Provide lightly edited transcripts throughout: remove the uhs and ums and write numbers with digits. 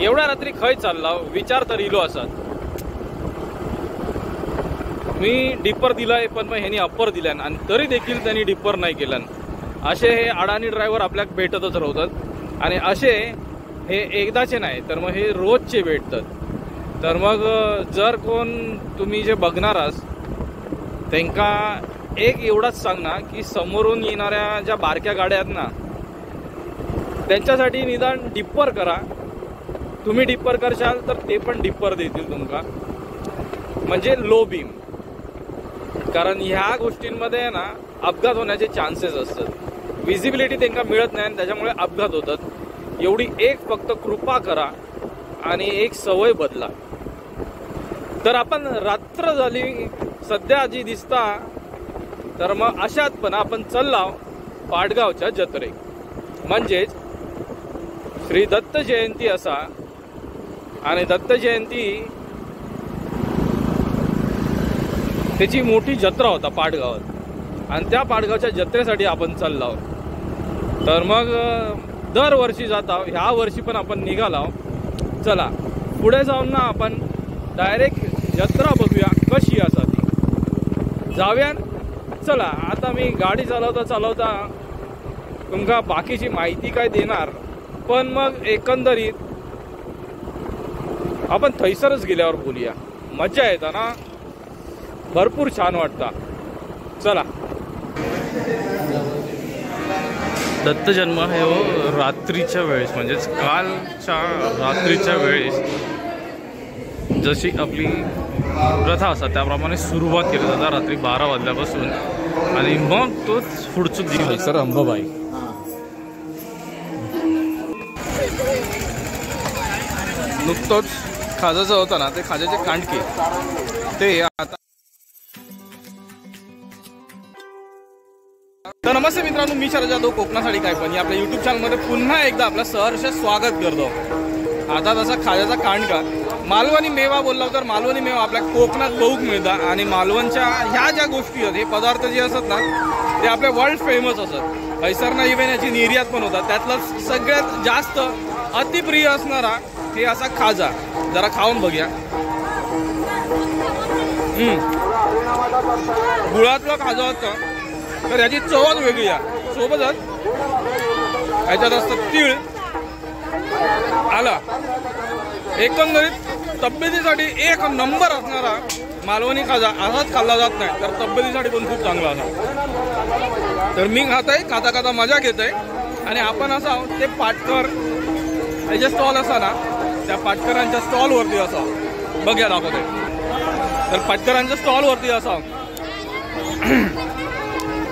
एवढ्या रात्री खंय चालला विचार तर इलो असत। मी डिपर दिलाय पण मग ह्यांनी अप्पर दिल्यान आणि तरी देखील त्यांनी डिपर नाही केल्यान। असे हे अडाणी ड्रायव्हर आपल्याक भेटतच राहतात आणि असे हे एकदाचे नाही तर मग हे रोजचे भेटतात। तर मग जर कोण तुम्ही जे बघणार आहात त्यांका एक एवढाच सांगना की समोरून येणाऱ्या ज्या बारक्या गाड्या आहेत ना त्यांच्यासाठी निदान डिप्पर करा। तुम्ही डिप्पर करशाल तर ते पण डिप्पर देतील तुमका, म्हणजे लो बीम। कारण ह्या गोष्टींमध्ये ना अपघात होण्याचे चान्सेस असतात, विजिबिलिटी त्यांना मिळत नाही आणि त्याच्यामुळे अपघात होतात। एवढी एक फक्त कृपा करा आणि एक सवय बदला। तर आपण रात्र झाली सध्या जी दिसता तर मग अशात पण आपण चाललाव पाटगावच्या जत्रेक, म्हणजेच श्री दत्त जयंती असा। आणि दत्त जयंती त्याची मोठी जत्रा होता पाटगावात आणि त्या पाटगावच्या जत्रेसाठी आपण चाललो। तर मग दरवर्षी जाता, ह्या वर्षी पण आपण निघालो। चला पुढे जाऊन ना आपण डायरेक्ट जत्रा बघूया कशी असा ती, जाऊया। चला आता मी गाडी चालवता तुमका बाकीची माहिती काय देणार, पण मग एकंदरीत आपण थैसरच गेल्यावर बोलूया। मजा येता ना, भरपूर छान वाटता। चला दत्त जन्म हे रात्रीच्या वेळेस, म्हणजेच कालच्या रात्रीच्या वेळेस जशी आपली प्रथा असतात त्याप्रमाणे सुरुवात केली जातात रात्री 12 वाजल्यापासून आणि मग तोच पुढचं दिवस सर अंबाबाई। नुकतोच खाजाचं होतं ना ते खाजाचे कांडके ते आता। तर नमस्ते मित्रांनो, मी शरद जाधव कोकणासाठी काय पण या आपल्या यूट्यूब चॅनलमध्ये पुन्हा एकदा आपलं सहर्ष स्वागत करतो। आता तसा खाजाचा कांडका मालवणी मेवा बोलला तर मालवणी मेवा आपल्या कोकणात बहुत मिळतात आणि मालवणच्या ह्या ज्या गोष्टी आहेत, हे पदार्थ जे असतात ना ते आपल्या वर्ल्ड फेमस असतात। हैसरना इव्हेन याची निर्यात पण होतात। त्यातला सगळ्यात जास्त अतिप्रिय असणारा हे असा खाजा, जरा खाऊन बघूया। गुळातलं खाजा होतं तर याची चवच वेगळी आहे। सोबतच याच्यात असतं तीळ आला। एकंदरीत तब्येतीसाठी एक नंबर असणारा मालवणी खाजा असाच खाल्ला जात नाही, तर तब्येतीसाठी पण खूप चांगला असा। तर मी खात आहे, खाता मजा घेत आहे आणि आपण असा ते पाटकर हे जे स्टॉल असा ना त्या पाटकरांच्या स्टॉलवरती असा बघ्या दाखवते। तर पाटकरांच्या स्टॉलवरती असा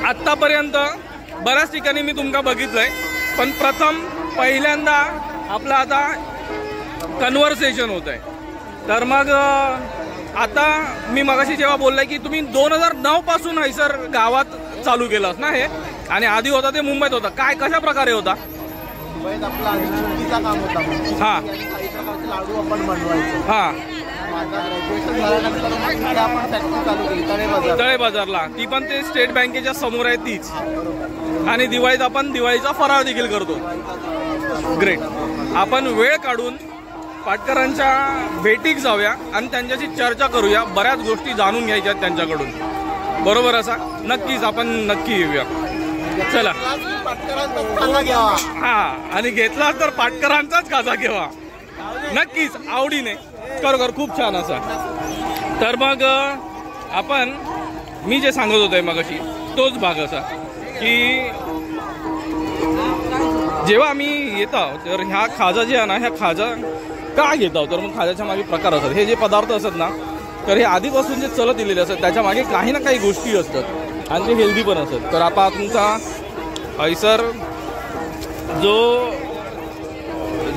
आत्तापर्यंत बऱ्याच ठिकाणी मी तुमका बघितलंय, पण पहिल्यांदा आपलं आता कन्व्हर्सेशन होत आहे। तर मग आता मी मगाशी जेव्हा बोललाय की तुम्ही 2009 पासून हैसर गावात चालू केलंस ना हे, आणि आधी होता ते मुंबईत होता, काय कशा प्रकारे होता? मुंबईत आपला आधी चुकीचा काम होता, हां काही प्रकारचे लाडू आपण बनवायचो। हां माझा ग्रॅज्युएशन झाल्यानंतर मग आपण फॅक्टरी चालू केली तळे बाजारला, ती पण ते स्टेट बँकेच्या समोर आहे तीच। आणि दिवाळीत आपण दिवाळीचा फराळ देखील करतो। ग्रेट, आपण वेळ काढून पाटकरांच्या भेटीक जाऊया आणि त्यांच्याशी चर्चा करूया, बऱ्याच गोष्टी जाणून घ्यायच्या त्यांच्याकडून, बरोबर असा? नक्कीच आपण नक्की येऊया। चला हा, आणि घेतला तर पाटकरांचाच खाजा घेवा नक्कीच, आवडीने कर खूप छान असा। तर मग आपण मी जे सांगत होते मगाशी तोच भाग असा की जेव्हा आम्ही येतो तर ह्या खाजा जे आहे ना, ह्या खाजा का घेतो तर मग खाजाच्या मागे प्रकार असतात। हे जे पदार्थ असतात ना तर हे आधीपासून जे चलत दिलेले असतात त्याच्या मागे काही ना काही गोष्टी असतात आणि ते हेल्दी पण असतात। तर आपण तुमचा हैसर जो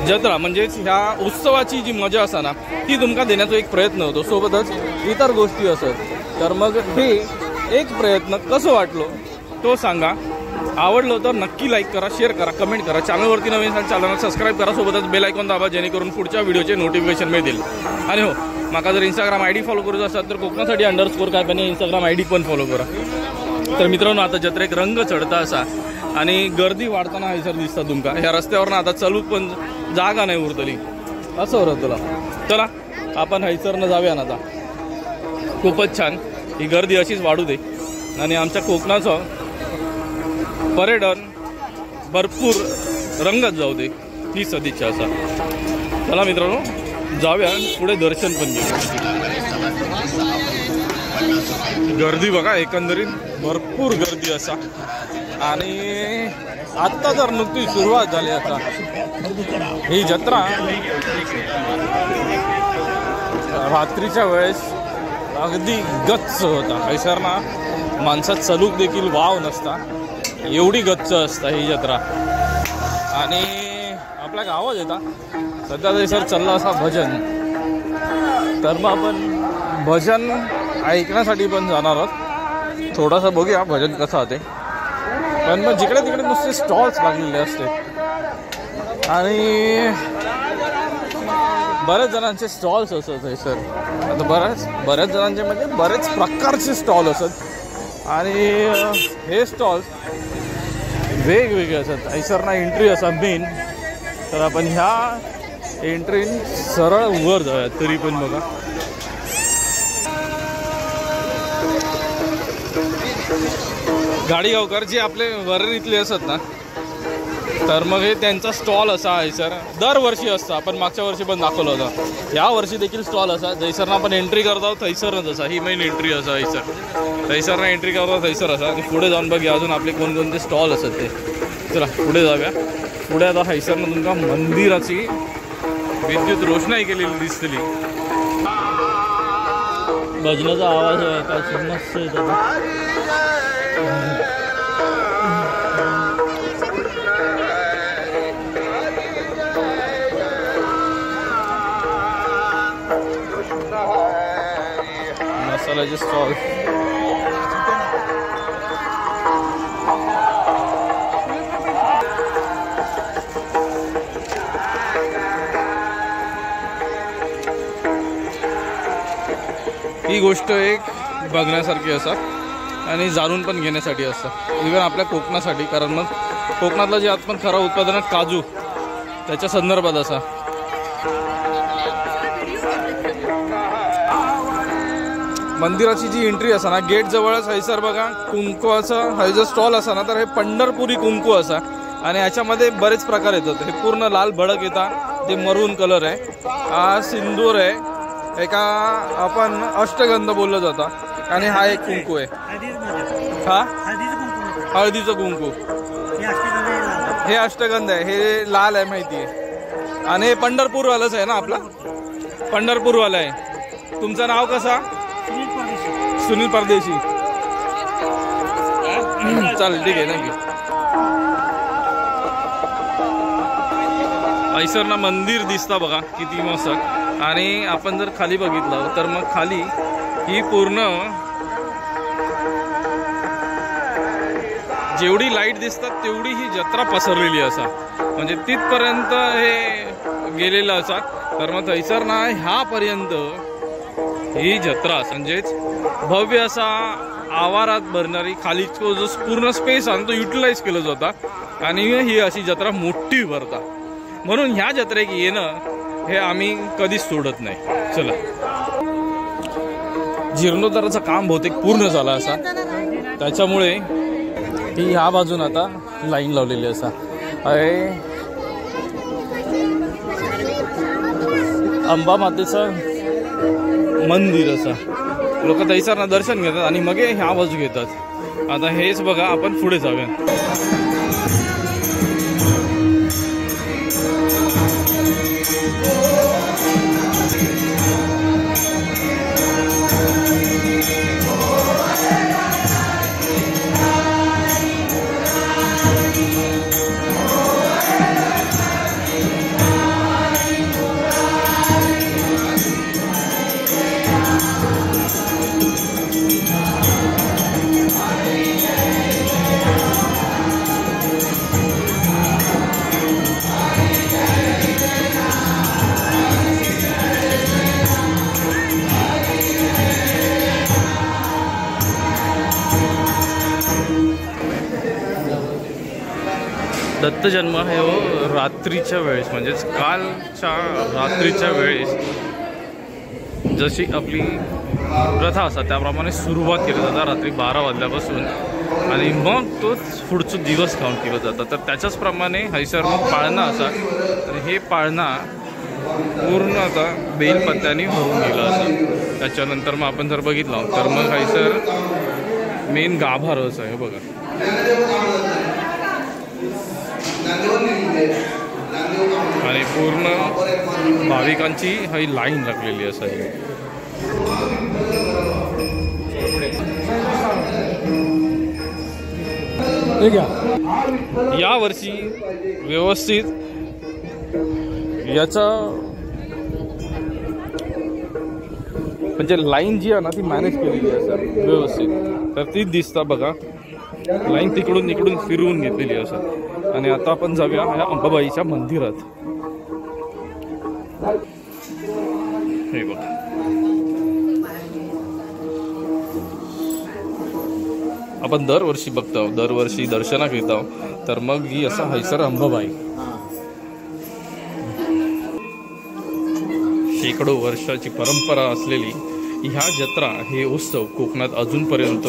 जत्रा म्हणजेच ह्या उत्सवाची जी मजा असते ना ती तुमका देण्याचा एक प्रयत्न होतो, सोबतच इतर गोष्टी असतात। तर मग हे एक प्रयत्न कसं वाटलो तो सांगा, आवडलं तर नक्की लाईक करा, शेअर करा, कमेंट करा। चॅनलवरती नवीन असाल चॅनलला सबस्क्राईब करा, सोबतच बेल आयकॉन दाबा जेणेकरून पुढच्या व्हिडिओचे नोटिफिकेशन मिळतील। आणि हो, माका जर इंस्टाग्राम आयडी फॉलो करायचं असेल तर कोकणासाठी _ काय पण इंस्टाग्राम आयडी पण फॉलो करा। तर मित्रांनो, आता जत्रेक रंग चढता असा आणि गर्दी वाढताना हैसर दिसता तुमका। ह्या रस्त्यावरनं आता चालूच पण जागा नाही उरतली। असं होतं तुला. चला आपण हैसरनं जाऊया ना आता. खूपच छान. ही गर्दी अशीच वाढू दे आणि आमच्या कोकणाचं पर्यटन भरपूर रंगत जाऊ दे ही सदिच्छा असा. चला मित्रांनो जाऊया पुढे दर्शन पण घेऊ. गर्दी बघा एकंदरीत भरपूर गर्दी असा. आणि आत्ता जर नुकती सुरुवात झाली आता ही जत्रा रात्रीच्या वेळेस अगदी गच्च होता. हैसरना माणसात चलूक देखील वाव नसता एवढी गच्च असता ही जत्रा. आणि आपल्या गावात येता सध्या हैसर चालला असा भजन. तर मग आपण भजन ऐकण्यासाठी पण जाणार आहोत. थोडासा बघूया भजन कसं होते. पण मग जिकडे तिकडे नुसते स्टॉल्स लागलेले असते आणि बऱ्याच जणांचे स्टॉल्स असत हैसर. आता बऱ्याच जणांचे म्हणजे बरेच प्रकारचे स्टॉल असत आणि हे स्टॉल्स वेगवेगळे असतात. हैसरना एंट्री असा मेन. तर आपण ह्या एंट्रीन सरळ वर जाऊया. तरी पण बघा गाडीगावकर जे आपले वरळीतले असत ना तर मग हे त्यांचा स्टॉल असा हैसर दरवर्षी असतं. आपण मागच्या वर्षी पण दाखवलं होतं. या वर्षी देखील स्टॉल असा जैसरना आपण एंट्री करतो थैसरनच असा. ही मेन एंट्री असा हैसर. थैसरना एंट्री करतो थैसर असा. आणि पुढे जाऊन बघूया अजून आपले कोणकोणते स्टॉल असतात ते. चला पुढे जाऊया. पुढे आता हैसरनं तुमका मंदिराची विद्युत रोषणाई केलेली दिसतली. भजनाचा आवाज आहे काय मस्त येतो. मसाल्याचे स्टॉल ही गोष्ट एक बघण्यासारखी असा आणि जाणून पण घेण्यासाठी असतं इव्हन आपल्या कोकणासाठी. कारण मग कोकणातलं जे आपण खरं उत्पादन काजू त्याच्या संदर्भात असा. मंदिराची जी एंट्री असा ना गेट जवळच हैसर बघा कुंकवाचं हा जो स्टॉल असा ना तर हे पंढरपुरी कुंकू असा. आणि याच्यामध्ये बरेच प्रकार येतात. हे पूर्ण लाल भडक येतात. ते मरून कलर आहे. हा सिंदूर आहे. एका आपण अष्टगंध बोललं जातं. आणि हा एक कुंकू आहे. हा हळदीचं कुंकू. हे अष्टगंध आहे. हे लाल आहे माहिती आहे. आणि हे पंढरपूरवालंच आहे ना आपला पंढरपूरवाला आहे. तुमचं नाव कसं? सुनील परदेशी. चालेल ठीक आहे थँक्यू. हैसरना मंदिर दिसता बघा किती मस्त. आणि आपण जर खाली बघितलं तर मग खाली ही पूर्ण जेवढी लाईट दिसतात तेवढी ही जत्रा पसरलेली असा. म्हणजे तिथपर्यंत हे गेलेलं असा. तर मग हैसरना ह्यापर्यंत ही जत्रा म्हणजेच भव्य असा आवारात भरणारी खाली जो पूर्ण स्पेस आहे तो युटिलाइज केला जाता. आणि ही अशी जत्रा मोठी भरता. म्हणून ह्या जत्रेक येणं हे आम्ही कधीच सोडत नाही. चला जीर्णोद्धाराचं काम बहुतेक पूर्ण झालं असा. त्याच्यामुळे ही ह्या बाजून आता लाईन लावलेली असा. अरे अंबा मातेचं मंदिर असा. लोक हैसरना दर्शन घेतात आणि मग ह्या बाजू घेतात. आता हेच बघा आपण पुढे जाऊया. दत्त जन्म हे हो रात्रीच्या वेळेस म्हणजेच कालच्या रात्रीच्या वेळेस जशी आपली प्रथा असतात त्याप्रमाणे सुरुवात केली जातात रात्री 12 वाजल्यापासून आणि मग तोच पुढचं दिवस काउंट केलं जातं. तर त्याच्याचप्रमाणे हैसर मग पाळणा असा आणि हे पाळणा पूर्ण आता बेलपत्त्याने भरून गेलं असं. त्याच्यानंतर मग आपण जर बघितलं तर मग हैसर मेन गाभारच आहे बघा. आणि पूर्ण भाविकांची ही लाईन लागलेली असावी. या वर्षी व्यवस्थित याचा म्हणजे लाईन जी आहे ना ती मॅनेज केलेली आहे व्यवस्थित. तर ती दिसता बघा लाईन तिकडून इकडून फिरवून घेतलेली असत. आणि आता आपण जाऊया या अंबाबाईच्या मंदिरात. हे बघा आपण दरवर्षी बघतो, दरवर्षी दर्शनाक येतो. तर मग ही असा हैसर अंबाबाई शेकडो वर्षाची परंपरा असलेली ह्या जत्रा हे उत्सव कोकणात अजूनपर्यंत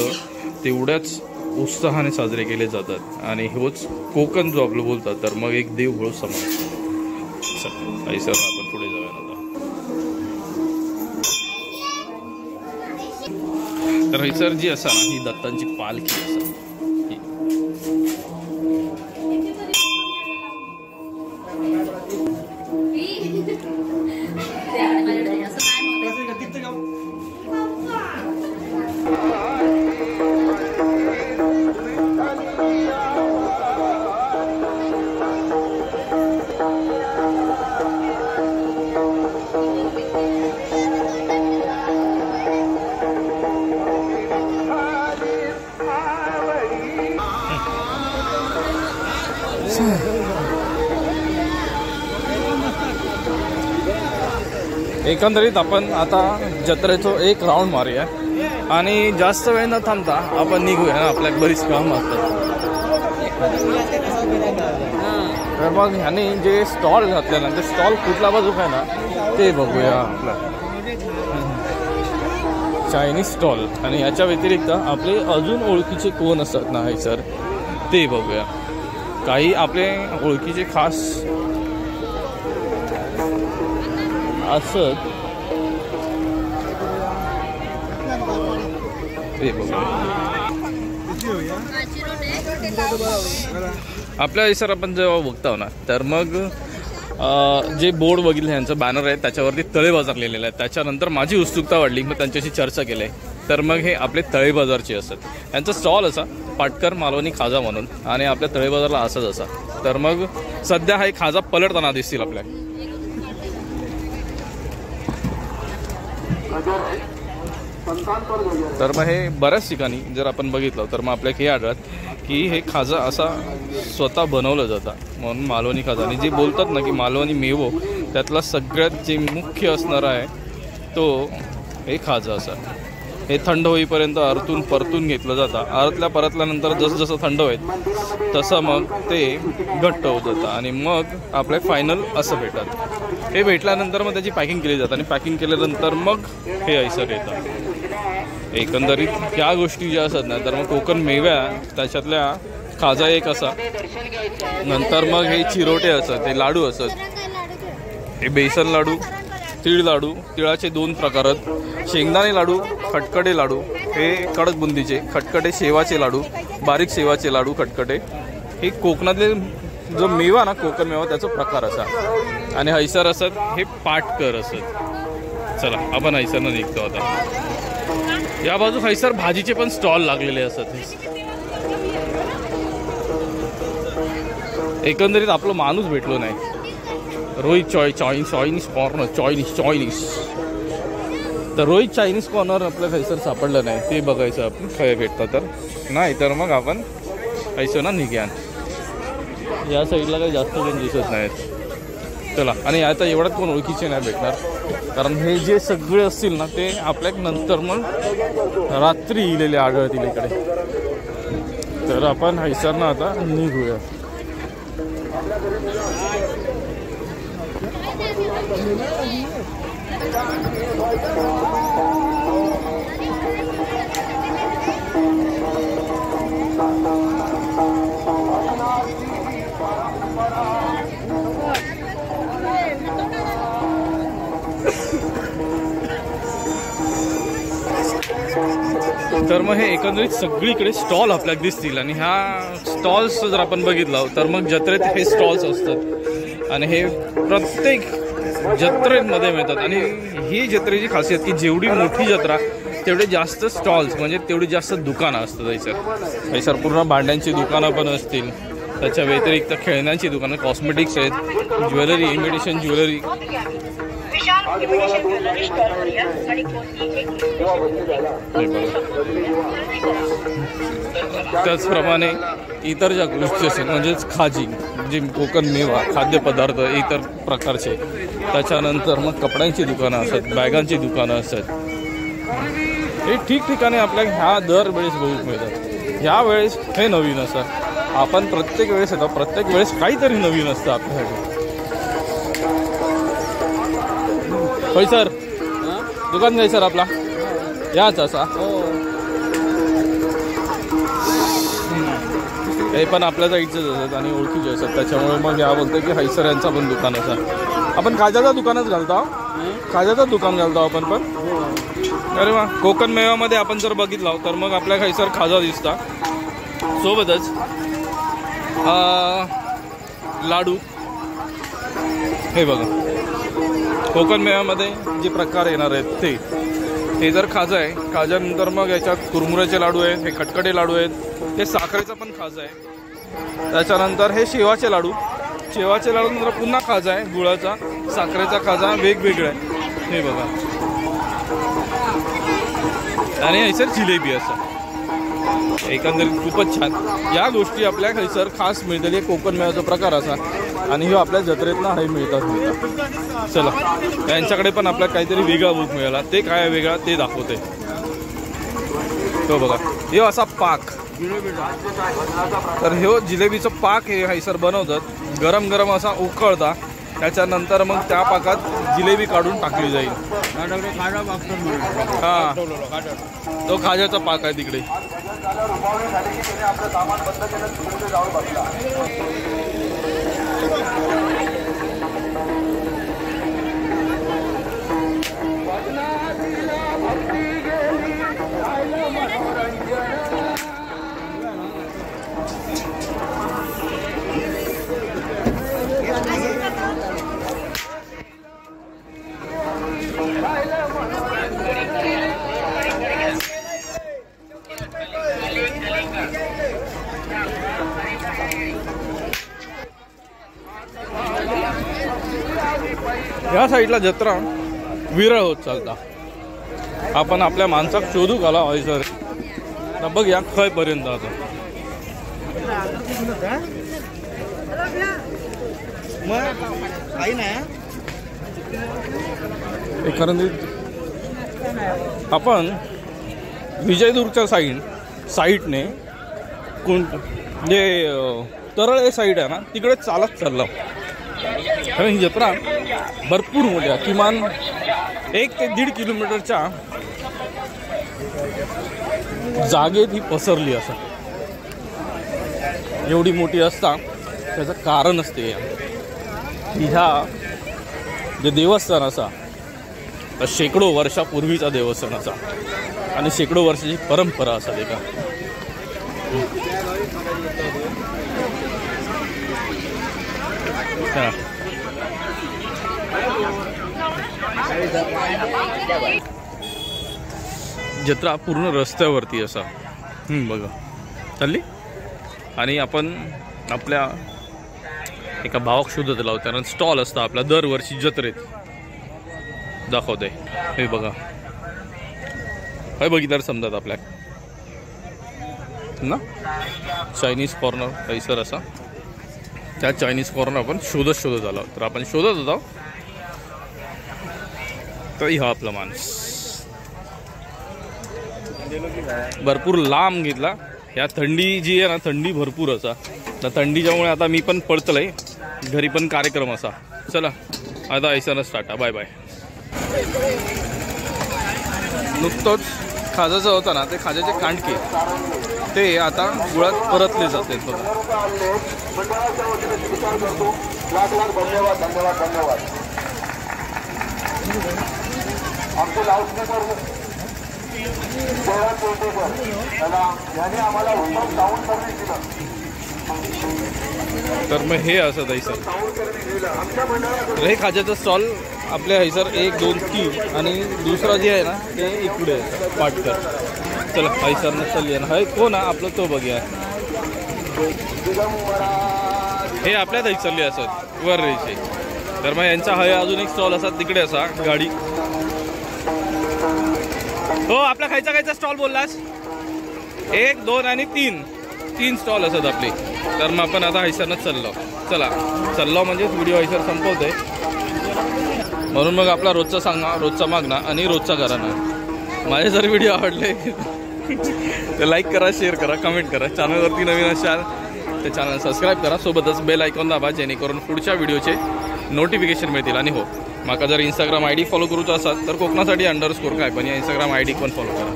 तेवढ्याच उत्साहाने साजरे केले जातात. आणि होच कोकण जो आपलं बोलतात तर मग एक देवघळ समाज. हैसर आपण पुढे जाऊया आता. तर हैसर जी असा ना ही दत्तांची पालखी असा. एकंदरीत आपण आता जत्रेचं एक राऊंड मारूया आणि जास्त वेळ न थांबता आपण निघूया ना. आपल्याला बरीच काम असतात. तर मग ह्याने जे स्टॉल घातले ना ते स्टॉल कुठला बाजू आहे ना ते बघूया. आपला चायनीज स्टॉल आणि याच्या व्यतिरिक्त आपले अजून ओळखीचे कोण असतात ना हैसर ते बघूया. काही आपले ओळखीचे खास असत ते बघूया. आपल्या हैसर आपण जेव्हा बघतो ना तर मग जे बोर्ड बघितलं यांचं बॅनर आहे त्याच्यावरती तळे बाजार लिहिलेलं आहे. त्याच्यानंतर माझी उत्सुकता वाढली, मग त्यांच्याशी चर्चा केली. तर मग हे आपले तळे बाजारचे असतात. यांचा स्टॉल असा पाटकर मालवणी खाजा म्हणून आणि आपल्या तळे बाजारला असाच असा. तर मग सध्या हा एक खाजा पलटताना दिसतील आपल्या. तर मग हे बऱ्याच ठिकाणी जर आपण बघितलं तर मग आपल्याला हे आढळत की हे खाजा असा स्वतः बनवलं जातं म्हणून मालवणी खाजा. आणि जे बोलतात ना की मालवणी मेवो त्यातला सगळ्यात जे मुख्य असणार आहे तो हे खाजा असा. हे थंड होईपर्यंत आरतून परतून घेतलं जातं. परतल्यानंतर जसं जसं थंड होईल तसं मग ते घट्ट होत जातं आणि मग आपल्या फायनल असं भेटतात. हे भेटल्यानंतर मग त्याची पॅकिंग केली जाते आणि पॅकिंग केल्यानंतर मग हे हैसर येतं. एकंदरीत ह्या गोष्टी ज्या असतात ना तर मग कोकण मेव्या त्याच्यातल्या खाजा एक असा. नंतर मग हे चिरोटे असत, हे लाडू असत, हे बेसन लाडू, तीळ लाडू, तिळाचे 2 प्रकार आहेत, शेंगदाणे लाडू, खटखटे लाडू, हे कडक बुंदीचे, खटखटे शेवाचे लाडू, बारीक शेवाचे लाडू खटखटे. हे कोकणातले जो मेवा ना कोकण मेवा त्याचा प्रकार असा. आणि हैसर असत हे पाटकर असत. चला आपण हैसरनं निघतो आता. या बाजू हैसर भाजीचे पण स्टॉल लागलेले असत. एकंदरीत आपलं माणूस भेटलो नाही. रोहित चायनीज कॉर्नर तर रोहित चायनीज कॉर्नर आपल्या हैसर सापडलं नाही. ते बघायचं आपण काय भेटतं. तर नाही तर मग आपण हैसरना निघ्या. या साईडला काही जास्त जण दिसत नाहीत. चला आणि आता एवढ्यात कोण ओळखीचे नाही भेटणार कारण हे जे सगळे असतील ना ते आपल्या नंतर मग रात्री इलेले आढळतील इकडे. तर आपण हैसरना आता निघूया. तर मग हे एकंदरीत सगळीकडे स्टॉल आपल्याला दिसतील आणि ह्या स्टॉल्स जर आपण बघितलं तर मग जत्रेत हे स्टॉल्स असतात आणि हे प्रत्येक जत्रेमध्ये मिळतात. आणि ही जत्रेची खासियत की जेवढी मोठी जत्रा तेवढे जास्त स्टॉल्स म्हणजे तेवढी जास्त दुकानं असतात. सर पूर्ण भांड्यांची दुकानं पण असतील, त्याच्या व्यतिरिक्त खेळण्यांची दुकानं, कॉस्मेटिक्स आहेत, ज्वेलरी, इमिटेशन ज्वेलरी. त्याचप्रमाणे इतर ज्या गोष्टी असतील म्हणजेच खाजी, जे कोकण मेवा, खाद्यपदार्थ इतर प्रकारचे, त्याच्यानंतर मग कपड्यांची दुकानं असतात, बॅगांची दुकानं असतात. हे ठिकठिकाणी आपल्याला ह्या दरवेळेस बघू मिळतात. ह्यावेळेस हे नवीन असतात. आपण प्रत्येक वेळेस येतो, प्रत्येक वेळेस काहीतरी नवीन असतं आपल्यासाठी. होय सर, दुकान काय सर आपला याच असा. हे पण आपल्या साईडचेच असतात आणि ओळखीचे असतात, त्याच्यामुळे मग या बोलतं की हैसर यांचा पण दुकान असं. आपण खाज्याचं दुकानच घालतो, खाज्याचं दुकान घालतो आपण पण. अरे वा, कोकण मेव्यामध्ये आपण जर बघितलं तर मग आपल्या हैसर खाजा दिसता, सोबतच लाडू. हे बघा कोकण मेव्यामध्ये जे प्रकार येणार आहेत ते जर खाजा आहे. खाज्यानंतर मग याच्यात कुरमुऱ्याचे लाडू आहेत, हे खटखटे लाडू आहेत, हे साखरेचा पण खाजा आहे. त्याच्यानंतर हे शेवाचे लाडू, शेवाचे लाडू नंतर पुन्हा खाजा आहे, गुळाचा, साखरेचा खाजा वेगवेगळा आहे. हे बघा, आणि हैसर जिलेबी असं. एकंदरीत खूपच छान या गोष्टी आपल्या हैसर खास मिळतात. हे कोकण मेव्याचा प्रकार असा आणि हे आपल्या जत्रेतनं हे मिळतात. चला, यांच्याकडे पण आपल्याला काहीतरी वेगळा बुक मिळाला. ते काय वेगळा ते दाखवते. तो बघा, हे असा पाक, तर हे जिलेबीचं पाक हे हैसर बनवतात. गरम गरम असा उकळता, त्याच्यानंतर मग त्या पाकात जिलेबी काढून टाकली जाईल. हा, तो खाज्याचा पाक आहे तिकडे. या साईडला जत्रा विरळ होत चालता. आपण आपल्या माणसाक शोधू घाला हैसर. बघ या खय पर्यंत आता एकंदरीत आपण विजयदुर्गच्या साईडने कोण जे तरळ साईड आहे ना तिकडे चालत चाललं. कारण ही जत्रा भरपूर मोठी आहे, किमान 1 ते 1.5 किलोमीटरच्या जागेत ही पसरली असं. एवढी मोठी असता त्याचं कारण असते. ह्या जे देवस्थान असा तर शेकडो वर्षापूर्वीचा देवस्थान असा आणि शेकडो वर्षाची परंपरा असा ते का. जत्रा पूर्ण रस्त्यावरती असा बघा चालली. आणि आपण आपल्या एका भावाक शोधत लावतो, कारण स्टॉल असता आपला दरवर्षी जत्रेत दाखवते. हे बघा, हे बघितलं समजत आपल्या ना चायनीज कॉर्नर हैसर असा. त्या चायनीज कॉर्नर आपण शोधत आलो. तर आपण शोधत होतो तर हा आपला माणूस भरपूर लांब घेतला. ह्या थंडी जी आहे ना, थंडी भरपूर असा. तर थंडीच्यामुळे आता मी पण पळतलंय, घरी पण कार्यक्रम असा. चला आता ऐसनच टाटा, बाय बाय. नुकतंच खाजाचं होतं ना, ते खाजाचे कांडके ते आता गुळात परतले जाते बघा. लाख लाख धन्यवाद धन्यवाद धन्यवाद. आमचे लाऊडस्पीकर जयराज कोटेकर याने आम्हाला उत्तम साऊंड सर्व्हिस दिलं. तर मग हे असं हैसर. तर हे खाज्याचं स्टॉल आपल्या हैसर 1 2 3 आणि दुसरा जे आहे ना ते इकडे आहे पाटकर. चला हैसरनं चालली ना. हे कोण आहे आपलं तो बघूया. हे आपल्यात हैसरली असत वर रेचे. तर मग यांचा हा अजून एक स्टॉल असा तिकडे असा गाडी. हो आपला खायचा स्टॉल बोललास. 1 2 आणि 3 स्टॉल असत आपले. तर मग आपण आता हैसरनंच चाललो म्हणजे व्हिडिओ हैसर संपवतोय. म्हणून मग आपला रोजचा मागणा आणि रोजचा घराणा. माझे जर व्हिडिओ आवडले तर लाईक करा, शेअर करा, कमेंट करा. चॅनलवरती नवीन असाल तर चॅनल सबस्क्राईब करा. सोबतच बेल आयकॉन दाबा जेणेकरून पुढच्या व्हिडिओचे नोटिफिकेशन मिळतील. आणि हो माका जर इंस्टाग्राम ID फॉलो करूचा असाल तर कोकणासाठी _ काय पण या इंस्टाग्राम ID पण फॉलो करा.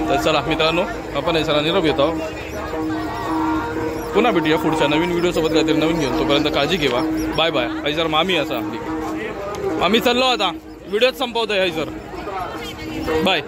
तर चला मित्रांनो आपण हैसरा निरोप येतो. पुन्हा भेटूया पुढच्या नवीन व्हिडिओसोबत काहीतरी नवीन घेऊन. तोपर्यंत काळजी घेवा. Bye bye. हैसर मामी असा आपली. आम्ही चाललो आता व्हिडिओच संपवतोय हैसर. बाय.